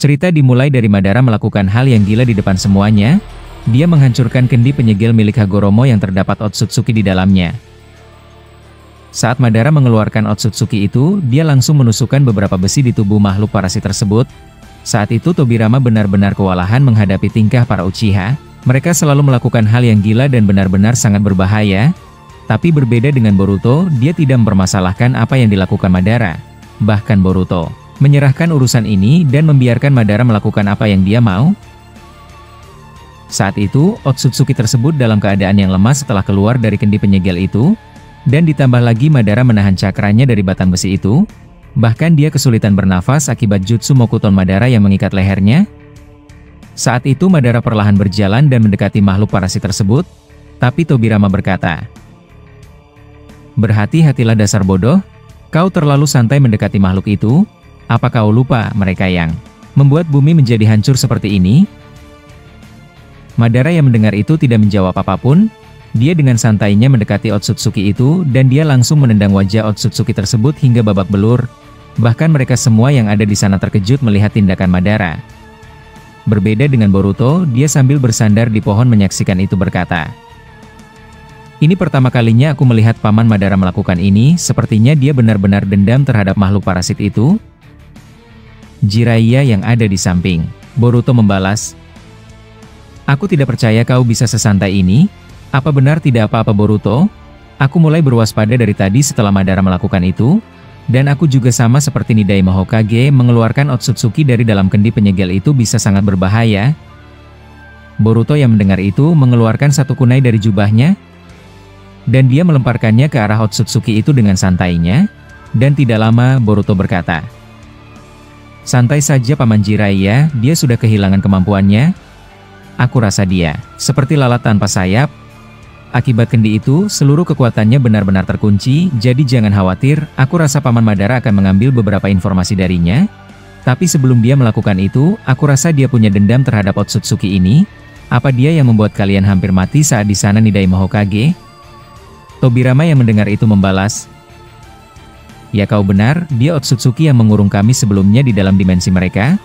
Cerita dimulai dari Madara melakukan hal yang gila di depan semuanya. Dia menghancurkan kendi penyegel milik Hagoromo yang terdapat Otsutsuki di dalamnya. Saat Madara mengeluarkan Otsutsuki itu, dia langsung menusukkan beberapa besi di tubuh makhluk parasit tersebut. Saat itu Tobirama benar-benar kewalahan menghadapi tingkah para Uchiha. Mereka selalu melakukan hal yang gila dan benar-benar sangat berbahaya. Tapi berbeda dengan Boruto, dia tidak mempermasalahkan apa yang dilakukan Madara. Bahkan Boruto menyerahkan urusan ini dan membiarkan Madara melakukan apa yang dia mau. Saat itu, Otsutsuki tersebut dalam keadaan yang lemah setelah keluar dari kendi penyegel itu, dan ditambah lagi Madara menahan cakranya dari batang besi itu. Bahkan dia kesulitan bernafas akibat jutsu Mokuton Madara yang mengikat lehernya. Saat itu Madara perlahan berjalan dan mendekati makhluk parasit tersebut, tapi Tobirama berkata, "Berhati-hatilah dasar bodoh, kau terlalu santai mendekati makhluk itu. Apa kau lupa mereka yang membuat bumi menjadi hancur seperti ini?" Madara yang mendengar itu tidak menjawab apapun. Dia dengan santainya mendekati Otsutsuki itu dan dia langsung menendang wajah Otsutsuki tersebut hingga babak belur. Bahkan mereka semua yang ada di sana terkejut melihat tindakan Madara. Berbeda dengan Boruto, dia sambil bersandar di pohon menyaksikan itu berkata, "Ini pertama kalinya aku melihat paman Madara melakukan ini, sepertinya dia benar-benar dendam terhadap makhluk parasit itu." Jiraiya yang ada di samping Boruto membalas, "Aku tidak percaya kau bisa sesantai ini. Apa benar tidak apa-apa Boruto? Aku mulai berwaspada dari tadi setelah Madara melakukan itu, dan aku juga sama seperti Nidaima Hokage mengeluarkan Otsutsuki dari dalam kendi penyegel itu bisa sangat berbahaya." Boruto yang mendengar itu mengeluarkan satu kunai dari jubahnya, dan dia melemparkannya ke arah Otsutsuki itu dengan santainya, dan tidak lama Boruto berkata, "Santai saja Paman Jiraiya, dia sudah kehilangan kemampuannya. Aku rasa dia seperti lalat tanpa sayap. Akibat kendi itu, seluruh kekuatannya benar-benar terkunci, jadi jangan khawatir, aku rasa Paman Madara akan mengambil beberapa informasi darinya. Tapi sebelum dia melakukan itu, aku rasa dia punya dendam terhadap Otsutsuki ini. Apa dia yang membuat kalian hampir mati saat di sana Nidaima Hokage?" Tobirama yang mendengar itu membalas, "Ya kau benar, dia Otsutsuki yang mengurung kami sebelumnya di dalam dimensi mereka.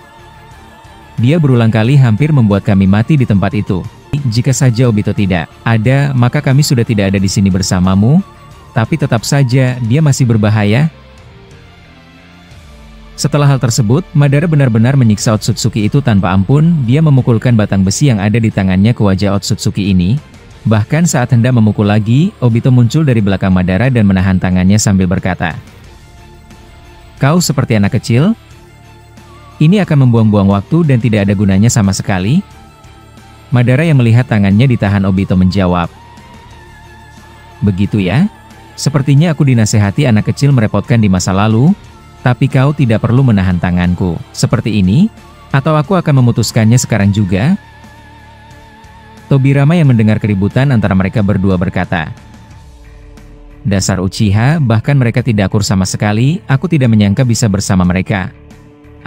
Dia berulang kali hampir membuat kami mati di tempat itu. Jika saja Obito tidak ada, maka kami sudah tidak ada di sini bersamamu. Tapi tetap saja, dia masih berbahaya." Setelah hal tersebut, Madara benar-benar menyiksa Otsutsuki itu tanpa ampun. Dia memukulkan batang besi yang ada di tangannya ke wajah Otsutsuki ini. Bahkan saat hendak memukul lagi, Obito muncul dari belakang Madara dan menahan tangannya sambil berkata, "Kau seperti anak kecil? Ini akan membuang-buang waktu dan tidak ada gunanya sama sekali." Madara yang melihat tangannya ditahan Obito menjawab, "Begitu ya? Sepertinya aku dinasehati anak kecil merepotkan di masa lalu, tapi kau tidak perlu menahan tanganku seperti ini, atau aku akan memutuskannya sekarang juga." Tobirama yang mendengar keributan antara mereka berdua berkata, "Dasar Uchiha, bahkan mereka tidak akur sama sekali, aku tidak menyangka bisa bersama mereka.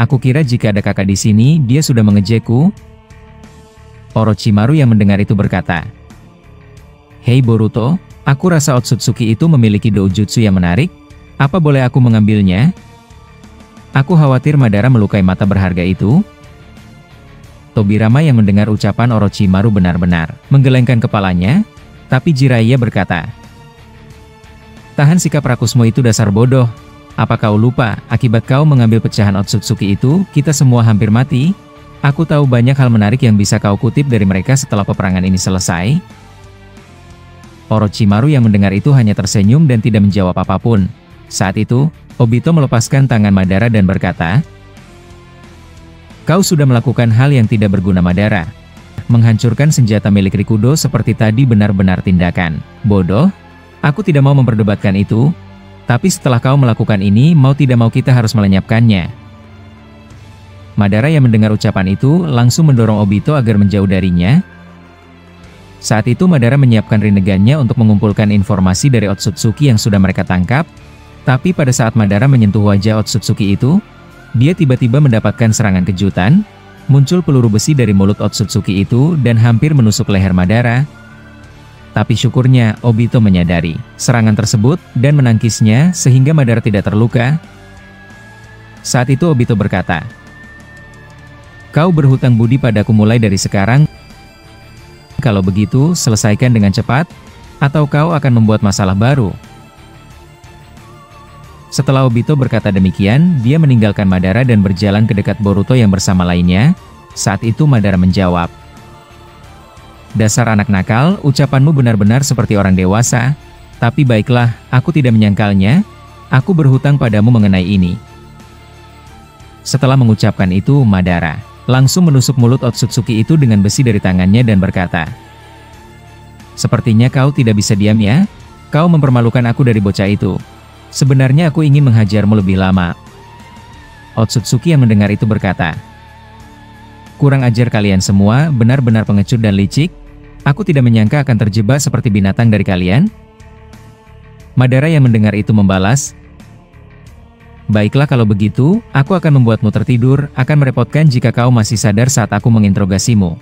Aku kira jika ada kakak di sini, dia sudah mengejekku." Orochimaru yang mendengar itu berkata, "Hei Boruto, aku rasa Otsutsuki itu memiliki doujutsu yang menarik, apa boleh aku mengambilnya? Aku khawatir Madara melukai mata berharga itu." Tobirama yang mendengar ucapan Orochimaru benar-benar menggelengkan kepalanya, tapi Jiraiya berkata, "Tahan sikap rakusmu itu dasar bodoh. Apa kau lupa, akibat kau mengambil pecahan Otsutsuki itu, kita semua hampir mati? Aku tahu banyak hal menarik yang bisa kau kutip dari mereka setelah peperangan ini selesai." Orochimaru yang mendengar itu hanya tersenyum dan tidak menjawab apapun. Saat itu, Obito melepaskan tangan Madara dan berkata, "Kau sudah melakukan hal yang tidak berguna Madara. Menghancurkan senjata milik Rikudo seperti tadi benar-benar tindakan bodoh. Aku tidak mau memperdebatkan itu. Tapi setelah kau melakukan ini, mau tidak mau kita harus melenyapkannya." Madara yang mendengar ucapan itu langsung mendorong Obito agar menjauh darinya. Saat itu Madara menyiapkan Rinnegan-nya untuk mengumpulkan informasi dari Otsutsuki yang sudah mereka tangkap. Tapi pada saat Madara menyentuh wajah Otsutsuki itu, dia tiba-tiba mendapatkan serangan kejutan. Muncul peluru besi dari mulut Otsutsuki itu dan hampir menusuk leher Madara. Tapi syukurnya, Obito menyadari serangan tersebut dan menangkisnya sehingga Madara tidak terluka. Saat itu Obito berkata, Kau berhutang budi padaku mulai dari sekarang. Kalau begitu, selesaikan dengan cepat, atau kau akan membuat masalah baru." Setelah Obito berkata demikian, dia meninggalkan Madara dan berjalan ke dekat Boruto yang bersama lainnya. Saat itu Madara menjawab, "Dasar anak nakal, ucapanmu benar-benar seperti orang dewasa. Tapi baiklah, aku tidak menyangkalnya. Aku berhutang padamu mengenai ini." Setelah mengucapkan itu, Madara langsung menusuk mulut Otsutsuki itu dengan besi dari tangannya dan berkata, "Sepertinya kau tidak bisa diam ya? Kau mempermalukan aku dari bocah itu. Sebenarnya aku ingin menghajarmu lebih lama." Otsutsuki yang mendengar itu berkata, "Kurang ajar kalian semua, benar-benar pengecut dan licik. Aku tidak menyangka akan terjebak seperti binatang dari kalian." Madara yang mendengar itu membalas, "Baiklah kalau begitu, aku akan membuatmu tertidur, akan merepotkan jika kau masih sadar saat aku menginterogasimu."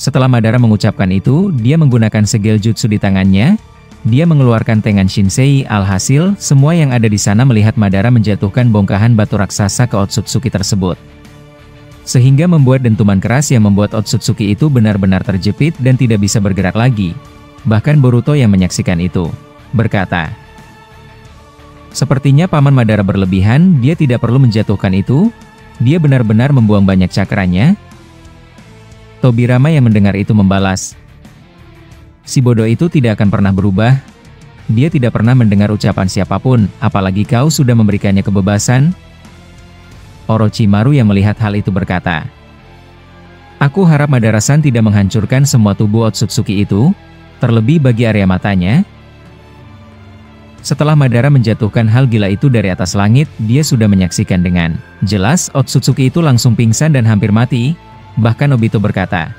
Setelah Madara mengucapkan itu, dia menggunakan segel jutsu di tangannya. Dia mengeluarkan Tengan Shinsei, alhasil, semua yang ada di sana melihat Madara menjatuhkan bongkahan batu raksasa ke Otsutsuki tersebut. Sehingga membuat dentuman keras yang membuat Otsutsuki itu benar-benar terjepit dan tidak bisa bergerak lagi. Bahkan Boruto yang menyaksikan itu berkata, "Sepertinya Paman Madara berlebihan, dia tidak perlu menjatuhkan itu. Dia benar-benar membuang banyak cakranya." Tobirama yang mendengar itu membalas, "Si bodoh itu tidak akan pernah berubah. Dia tidak pernah mendengar ucapan siapapun, apalagi kau sudah memberikannya kebebasan." Orochimaru yang melihat hal itu berkata, "Aku harap Madara-san tidak menghancurkan semua tubuh Otsutsuki itu, terlebih bagi area matanya." Setelah Madara menjatuhkan hal gila itu dari atas langit, dia sudah menyaksikan dengan jelas Otsutsuki itu langsung pingsan dan hampir mati. Bahkan Obito berkata,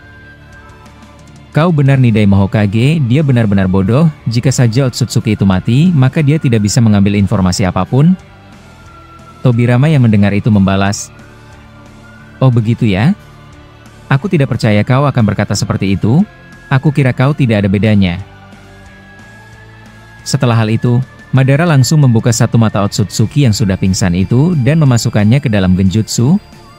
"Kau benar Nidai Mahokage, dia benar-benar bodoh. Jika saja Otsutsuki itu mati, maka dia tidak bisa mengambil informasi apapun." Tobirama yang mendengar itu membalas, "Oh begitu ya? Aku tidak percaya kau akan berkata seperti itu. Aku kira kau tidak ada bedanya." Setelah hal itu, Madara langsung membuka satu mata Otsutsuki yang sudah pingsan itu dan memasukkannya ke dalam genjutsu.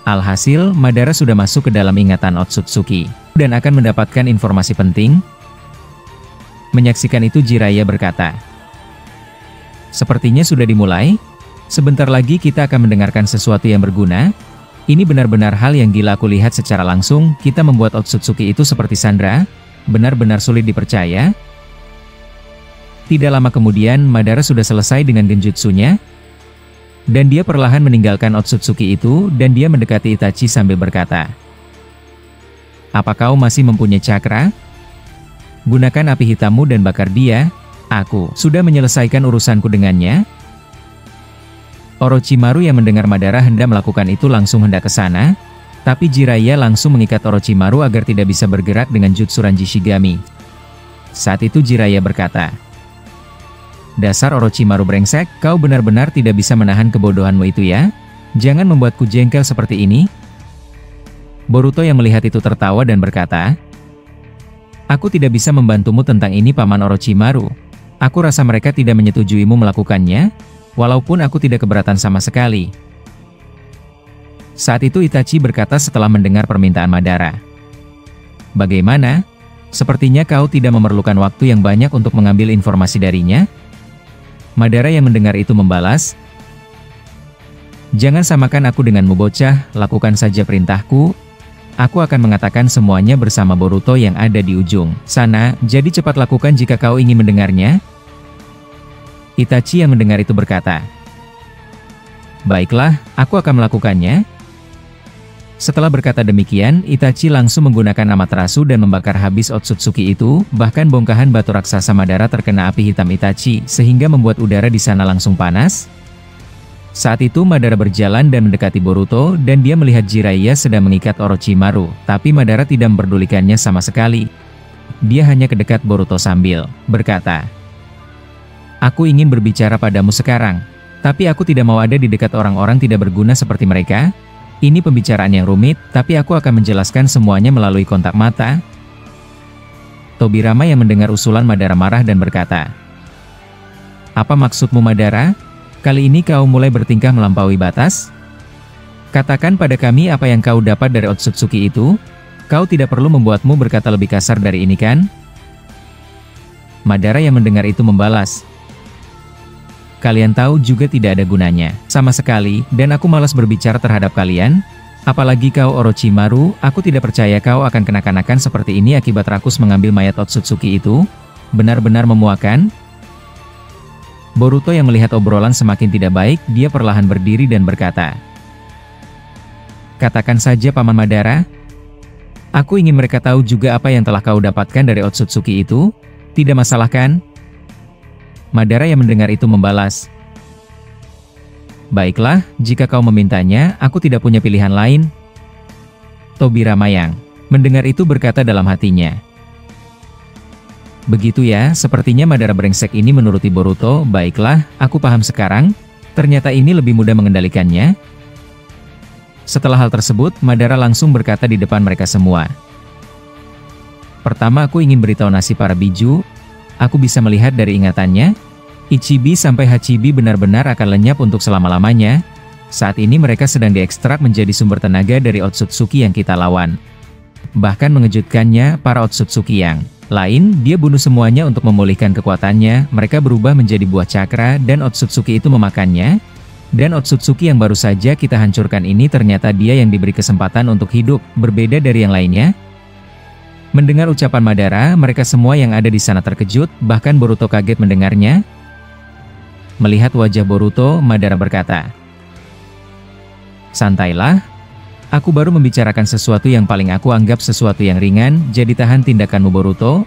Alhasil, Madara sudah masuk ke dalam ingatan Otsutsuki dan akan mendapatkan informasi penting. Menyaksikan itu Jiraiya berkata, "Sepertinya sudah dimulai. Sebentar lagi kita akan mendengarkan sesuatu yang berguna. Ini benar-benar hal yang gila aku lihat secara langsung. Kita membuat Otsutsuki itu seperti Sandra. Benar-benar sulit dipercaya." Tidak lama kemudian, Madara sudah selesai dengan genjutsunya. Dan dia perlahan meninggalkan Otsutsuki itu, dan dia mendekati Itachi sambil berkata, "Apa kau masih mempunyai cakra? Gunakan api hitammu dan bakar dia. Aku sudah menyelesaikan urusanku dengannya." Orochimaru yang mendengar Madara hendak melakukan itu langsung hendak ke sana, tapi Jiraiya langsung mengikat Orochimaru agar tidak bisa bergerak dengan jutsu Ranji Shigami. Saat itu Jiraiya berkata, "Dasar Orochimaru brengsek, kau benar-benar tidak bisa menahan kebodohanmu itu ya? Jangan membuatku jengkel seperti ini." Boruto yang melihat itu tertawa dan berkata, "Aku tidak bisa membantumu tentang ini Paman Orochimaru. Aku rasa mereka tidak menyetujuimu melakukannya, walaupun aku tidak keberatan sama sekali." Saat itu Itachi berkata setelah mendengar permintaan Madara, "Bagaimana? Sepertinya kau tidak memerlukan waktu yang banyak untuk mengambil informasi darinya?" Madara yang mendengar itu membalas, "Jangan samakan aku denganmu bocah, lakukan saja perintahku. Aku akan mengatakan semuanya bersama Boruto yang ada di ujung sana, jadi cepat lakukan jika kau ingin mendengarnya." Itachi yang mendengar itu berkata, "Baiklah, aku akan melakukannya." Setelah berkata demikian, Itachi langsung menggunakan Amaterasu dan membakar habis Otsutsuki itu, bahkan bongkahan batu raksasa Madara terkena api hitam Itachi, sehingga membuat udara di sana langsung panas. Saat itu Madara berjalan dan mendekati Boruto, dan dia melihat Jiraiya sedang mengikat Orochimaru, tapi Madara tidak memperdulikannya sama sekali. Dia hanya ke dekat Boruto sambil berkata, "Aku ingin berbicara padamu sekarang, tapi aku tidak mau ada di dekat orang-orang tidak berguna seperti mereka. Ini pembicaraan yang rumit, tapi aku akan menjelaskan semuanya melalui kontak mata." Tobirama yang mendengar usulan Madara marah dan berkata, "Apa maksudmu Madara? Kali ini kau mulai bertingkah melampaui batas?" Katakan pada kami apa yang kau dapat dari Otsutsuki itu? Kau tidak perlu membuatmu berkata lebih kasar dari ini kan? Madara yang mendengar itu membalas. Kalian tahu juga tidak ada gunanya, sama sekali, dan aku malas berbicara terhadap kalian. Apalagi kau Orochimaru, aku tidak percaya kau akan kenakan-nakan seperti ini akibat rakus mengambil mayat Otsutsuki itu. Benar-benar memuakan. Boruto yang melihat obrolan semakin tidak baik, dia perlahan berdiri dan berkata, katakan saja Paman Madara. Aku ingin mereka tahu juga apa yang telah kau dapatkan dari Otsutsuki itu. Tidak masalah kan? Madara yang mendengar itu membalas. Baiklah, jika kau memintanya, aku tidak punya pilihan lain. Tobira Mayang mendengar itu berkata dalam hatinya. Begitu ya, sepertinya Madara brengsek ini menuruti Boruto. Baiklah, aku paham sekarang. Ternyata ini lebih mudah mengendalikannya. Setelah hal tersebut, Madara langsung berkata di depan mereka semua. Pertama aku ingin beritahu nasib para Biju. Aku bisa melihat dari ingatannya. Ichibi sampai Hachibi benar-benar akan lenyap untuk selama-lamanya. Saat ini mereka sedang diekstrak menjadi sumber tenaga dari Otsutsuki yang kita lawan. Bahkan mengejutkannya, para Otsutsuki yang lain, dia bunuh semuanya untuk memulihkan kekuatannya. Mereka berubah menjadi buah cakra dan Otsutsuki itu memakannya. Dan Otsutsuki yang baru saja kita hancurkan ini ternyata dia yang diberi kesempatan untuk hidup, berbeda dari yang lainnya. Mendengar ucapan Madara, mereka semua yang ada di sana terkejut, bahkan Boruto kaget mendengarnya. Melihat wajah Boruto, Madara berkata, santailah. Aku baru membicarakan sesuatu yang paling aku anggap sesuatu yang ringan, jadi tahan tindakanmu Boruto.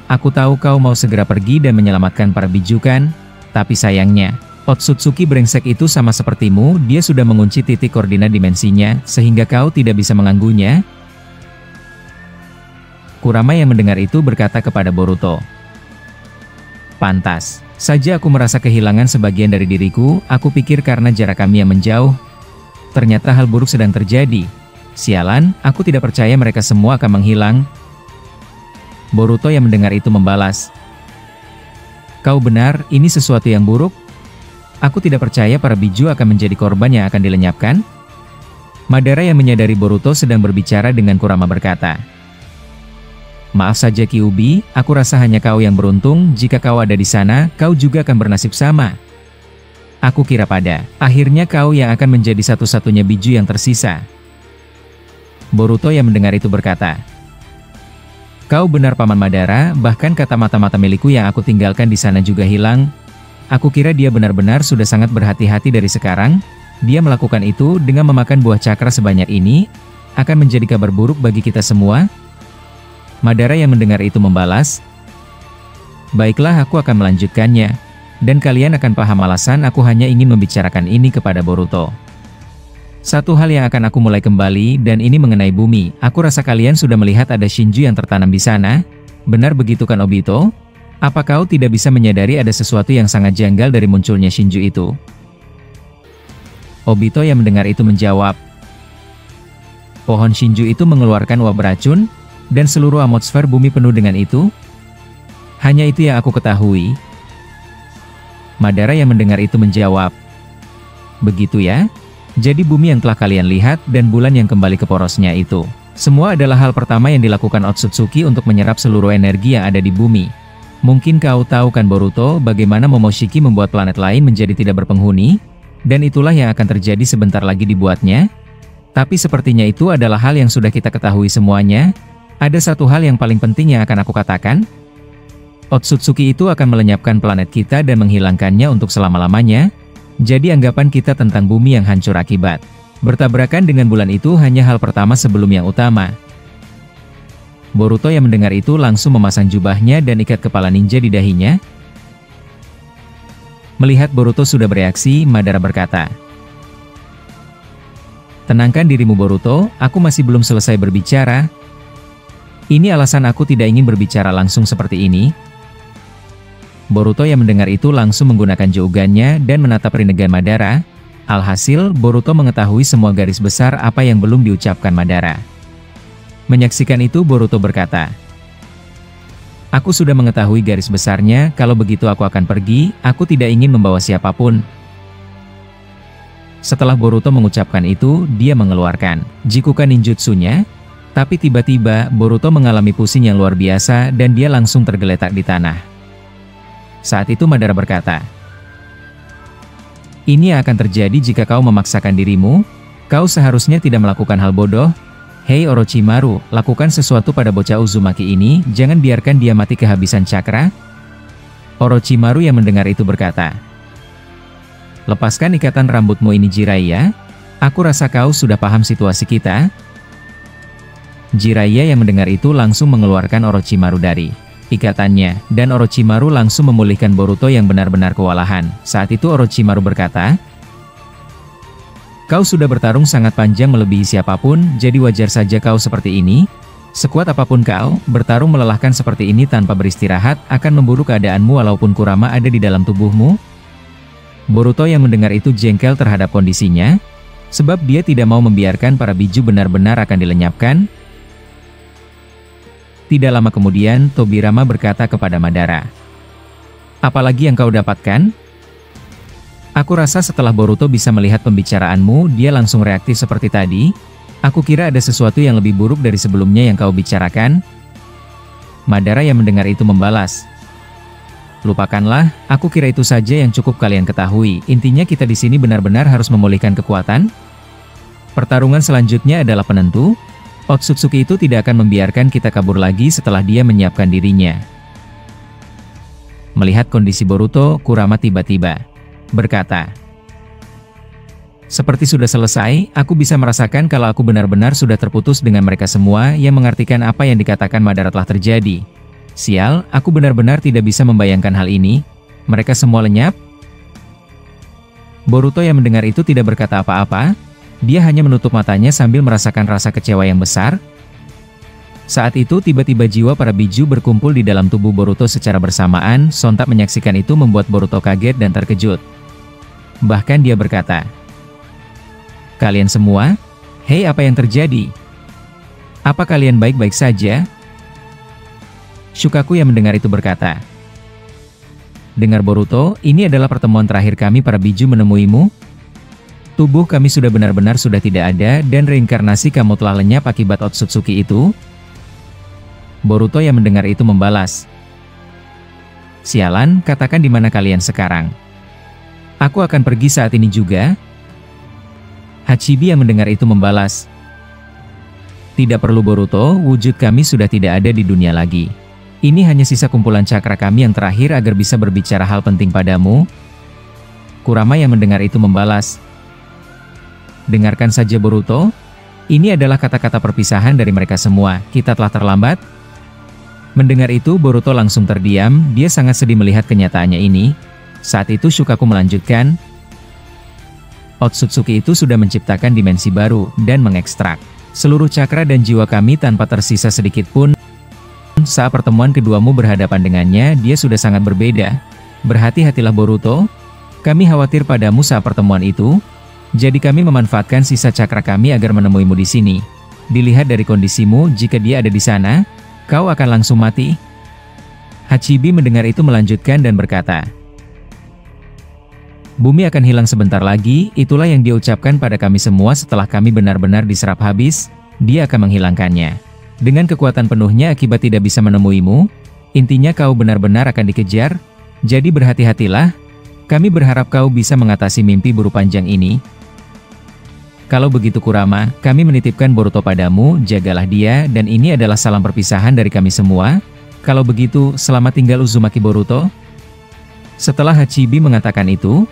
Aku tahu kau mau segera pergi dan menyelamatkan para Biju kan? Tapi sayangnya, Otsutsuki brengsek itu sama sepertimu, dia sudah mengunci titik koordinat dimensinya, sehingga kau tidak bisa mengganggunya. Kurama yang mendengar itu berkata kepada Boruto. Pantas saja aku merasa kehilangan sebagian dari diriku, aku pikir karena jarak kami yang menjauh. Ternyata hal buruk sedang terjadi. Sialan, aku tidak percaya mereka semua akan menghilang. Boruto yang mendengar itu membalas. Kau benar, ini sesuatu yang buruk. Aku tidak percaya para Biju akan menjadi korban yang akan dilenyapkan. Madara yang menyadari Boruto sedang berbicara dengan Kurama berkata. Maaf saja Kyuubi, aku rasa hanya kau yang beruntung, jika kau ada di sana, kau juga akan bernasib sama. Aku kira pada akhirnya kau yang akan menjadi satu-satunya Biju yang tersisa. Boruto yang mendengar itu berkata. Kau benar Paman Madara, bahkan kata mata-mata milikku yang aku tinggalkan di sana juga hilang. Aku kira dia benar-benar sudah sangat berhati-hati dari sekarang. Dia melakukan itu dengan memakan buah cakra sebanyak ini, akan menjadi kabar buruk bagi kita semua. Madara yang mendengar itu membalas. Baiklah aku akan melanjutkannya. Dan kalian akan paham alasan aku hanya ingin membicarakan ini kepada Boruto. Satu hal yang akan aku mulai kembali dan ini mengenai bumi. Aku rasa kalian sudah melihat ada Shinju yang tertanam di sana. Benar begitu kan Obito? Apa kau tidak bisa menyadari ada sesuatu yang sangat janggal dari munculnya Shinju itu? Obito yang mendengar itu menjawab. Pohon Shinju itu mengeluarkan uap beracun, dan seluruh atmosfer bumi penuh dengan itu? Hanya itu yang aku ketahui. Madara yang mendengar itu menjawab. Begitu ya? Jadi bumi yang telah kalian lihat dan bulan yang kembali ke porosnya itu. Semua adalah hal pertama yang dilakukan Otsutsuki untuk menyerap seluruh energi yang ada di bumi. Mungkin kau tahu kan Boruto bagaimana Momoshiki membuat planet lain menjadi tidak berpenghuni? Dan itulah yang akan terjadi sebentar lagi dibuatnya? Tapi sepertinya itu adalah hal yang sudah kita ketahui semuanya. Ada satu hal yang paling penting yang akan aku katakan. Otsutsuki itu akan melenyapkan planet kita dan menghilangkannya untuk selama-lamanya. Jadi anggapan kita tentang bumi yang hancur akibat bertabrakan dengan bulan itu hanya hal pertama sebelum yang utama. Boruto yang mendengar itu langsung memasang jubahnya dan ikat kepala ninja di dahinya. Melihat Boruto sudah bereaksi, Madara berkata. Tenangkan dirimu Boruto, aku masih belum selesai berbicara. Ini alasan aku tidak ingin berbicara langsung seperti ini. Boruto yang mendengar itu langsung menggunakan Jougannya dan menatap Rinnegan Madara. Alhasil, Boruto mengetahui semua garis besar apa yang belum diucapkan Madara. Menyaksikan itu Boruto berkata, aku sudah mengetahui garis besarnya, kalau begitu aku akan pergi, aku tidak ingin membawa siapapun. Setelah Boruto mengucapkan itu, dia mengeluarkan Jikukan ninjutsunya. Tapi tiba-tiba, Boruto mengalami pusing yang luar biasa dan dia langsung tergeletak di tanah. Saat itu Madara berkata, "Ini akan terjadi jika kau memaksakan dirimu. Kau seharusnya tidak melakukan hal bodoh. Hei Orochimaru, lakukan sesuatu pada bocah Uzumaki ini, jangan biarkan dia mati kehabisan cakra." Orochimaru yang mendengar itu berkata, "Lepaskan ikatan rambutmu ini Jiraiya. Aku rasa kau sudah paham situasi kita." Jiraiya yang mendengar itu langsung mengeluarkan Orochimaru dari ikatannya, dan Orochimaru langsung memulihkan Boruto yang benar-benar kewalahan. Saat itu Orochimaru berkata, "Kau sudah bertarung sangat panjang melebihi siapapun, jadi wajar saja kau seperti ini. Sekuat apapun kau, bertarung melelahkan seperti ini tanpa beristirahat akan memburuk keadaanmu walaupun Kurama ada di dalam tubuhmu." Boruto yang mendengar itu jengkel terhadap kondisinya, sebab dia tidak mau membiarkan para biju benar-benar akan dilenyapkan. Tidak lama kemudian, Tobirama berkata kepada Madara, "Apalagi yang kau dapatkan?" "Aku rasa setelah Boruto bisa melihat pembicaraanmu, dia langsung reaktif seperti tadi. Aku kira ada sesuatu yang lebih buruk dari sebelumnya yang kau bicarakan." Madara yang mendengar itu membalas, "Lupakanlah, aku kira itu saja yang cukup kalian ketahui. Intinya kita di sini benar-benar harus memulihkan kekuatan. Pertarungan selanjutnya adalah penentu. Otsutsuki itu tidak akan membiarkan kita kabur lagi setelah dia menyiapkan dirinya." Melihat kondisi Boruto, Kurama tiba-tiba berkata, "Seperti sudah selesai, aku bisa merasakan kalau aku benar-benar sudah terputus dengan mereka semua yang mengartikan apa yang dikatakan Madara telah terjadi. Sial, aku benar-benar tidak bisa membayangkan hal ini. Mereka semua lenyap?" Boruto yang mendengar itu tidak berkata apa-apa. Dia hanya menutup matanya sambil merasakan rasa kecewa yang besar. Saat itu tiba-tiba jiwa para biju berkumpul di dalam tubuh Boruto secara bersamaan. Sontak menyaksikan itu membuat Boruto kaget dan terkejut. Bahkan dia berkata, "Kalian semua? Hei, apa yang terjadi? Apa kalian baik-baik saja?" Shukaku yang mendengar itu berkata, "Dengar Boruto, ini adalah pertemuan terakhir kami para biju menemuimu. Tubuh kami sudah benar-benar sudah tidak ada dan reinkarnasi kamu telah lenyap akibat Otsutsuki itu." Boruto yang mendengar itu membalas, "Sialan, katakan di mana kalian sekarang. Aku akan pergi saat ini juga." Hachibi yang mendengar itu membalas, "Tidak perlu Boruto, wujud kami sudah tidak ada di dunia lagi. Ini hanya sisa kumpulan cakra kami yang terakhir agar bisa berbicara hal penting padamu." Kurama yang mendengar itu membalas, "Dengarkan saja Boruto, ini adalah kata-kata perpisahan dari mereka semua, kita telah terlambat." Mendengar itu Boruto langsung terdiam, dia sangat sedih melihat kenyataannya ini. Saat itu Shukaku melanjutkan, "Otsutsuki itu sudah menciptakan dimensi baru, dan mengekstrak seluruh cakra dan jiwa kami tanpa tersisa sedikit pun. Saat pertemuan keduamu berhadapan dengannya, dia sudah sangat berbeda. Berhati-hatilah Boruto, kami khawatir padamu saat pertemuan itu. Jadi kami memanfaatkan sisa cakra kami agar menemuimu di sini. Dilihat dari kondisimu, jika dia ada di sana, kau akan langsung mati." Hachibi mendengar itu melanjutkan dan berkata, "Bumi akan hilang sebentar lagi, itulah yang dia ucapkan pada kami semua setelah kami benar-benar diserap habis, dia akan menghilangkannya. Dengan kekuatan penuhnya akibat tidak bisa menemuimu, intinya kau benar-benar akan dikejar, jadi berhati-hatilah, kami berharap kau bisa mengatasi mimpi buruk panjang ini. Kalau begitu Kurama, kami menitipkan Boruto padamu, jagalah dia dan ini adalah salam perpisahan dari kami semua. Kalau begitu, selamat tinggal Uzumaki Boruto." Setelah Hachibi mengatakan itu,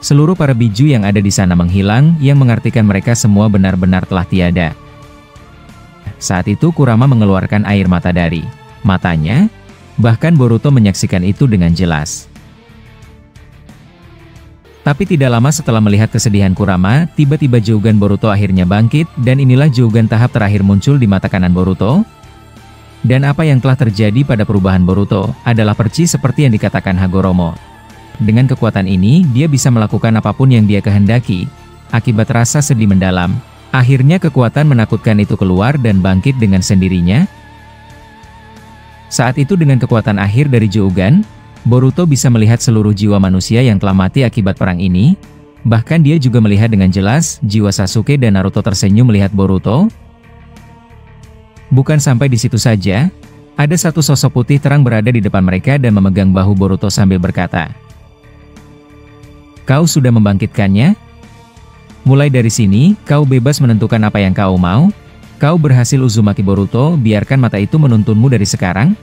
seluruh para biju yang ada di sana menghilang, yang mengartikan mereka semua benar-benar telah tiada. Saat itu Kurama mengeluarkan air mata dari matanya, bahkan Boruto menyaksikan itu dengan jelas. Tapi tidak lama setelah melihat kesedihan Kurama, tiba-tiba Jougan Boruto akhirnya bangkit, dan inilah Jougan tahap terakhir muncul di mata kanan Boruto. Dan apa yang telah terjadi pada perubahan Boruto, adalah percis seperti yang dikatakan Hagoromo. Dengan kekuatan ini, dia bisa melakukan apapun yang dia kehendaki. Akibat rasa sedih mendalam, akhirnya kekuatan menakutkan itu keluar dan bangkit dengan sendirinya. Saat itu dengan kekuatan akhir dari Jougan, Boruto bisa melihat seluruh jiwa manusia yang telah mati akibat perang ini. Bahkan dia juga melihat dengan jelas, jiwa Sasuke dan Naruto tersenyum melihat Boruto. Bukan sampai di situ saja, ada satu sosok putih terang berada di depan mereka dan memegang bahu Boruto sambil berkata, "Kau sudah membangkitkannya? Mulai dari sini, kau bebas menentukan apa yang kau mau. Kau berhasil Uzumaki Boruto, biarkan mata itu menuntunmu dari sekarang."